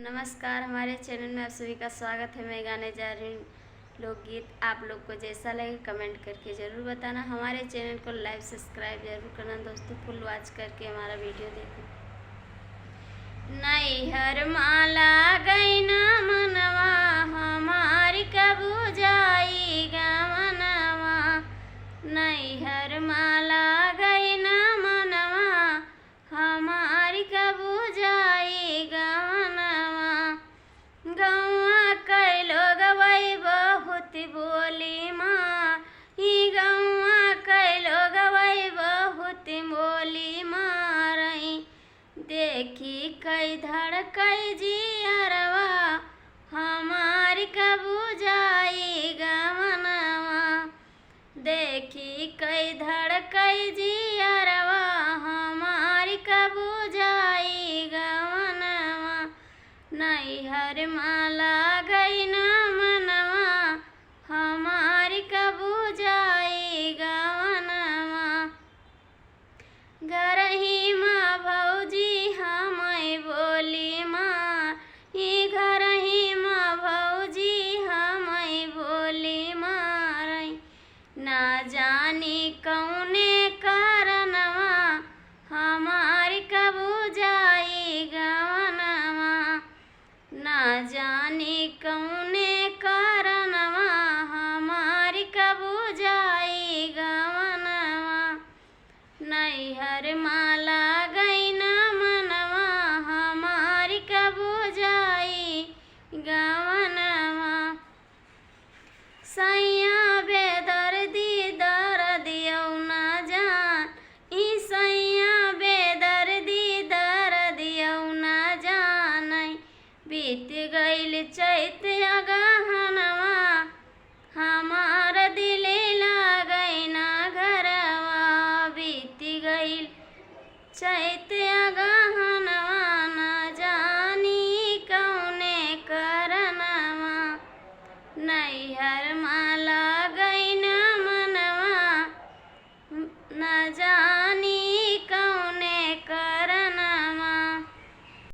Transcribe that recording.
नमस्कार, हमारे चैनल में आप सभी का स्वागत है। मैं गाने जा रही हूँ लोकगीत। आप लोग को जैसा लगे कमेंट करके ज़रूर बताना। हमारे चैनल को लाइक सब्सक्राइब जरूर करना दोस्तों। फुल वॉच करके हमारा वीडियो देखो। नैहर माला गई ना मनवा हमारी कबू जाएगा मनवा। नैहर माला गई ना मनवा हमारी कबू जाएगा मनवा। गौआ कई लोग वही बहुत बोली माँ। गौआ कई लोग वही बहुत बोली मारई। देखी कई धड़कई जियरवा हमारी कबू जाएगा मनवा। देखी कई धड़कई जियरवा हमारी कबू जाएगा मनवा। नैहर माला गई ना मनवा हमारी कबू जाएगा मनवा। घर ही माँ भौजी हमें बोली माँ। घर ही माँ भौजी हमें बोली मारई। ना जानी कौने कारणवा हमारी कबू जाएगा मनवा। ना जानी कौने कारणवा हमारी कबू जाएगा मनवा। नैहर माला गई ना मनवा हमारी कबू जाएगा मनवा। सैया बेदर्दी दर्दियौ ना जान। सैया बेदर्दी दर्दियौ ना जानई। बीत गईल चैत गहनवा हमार दिल लागई ना घरवा। बीत गईल चैत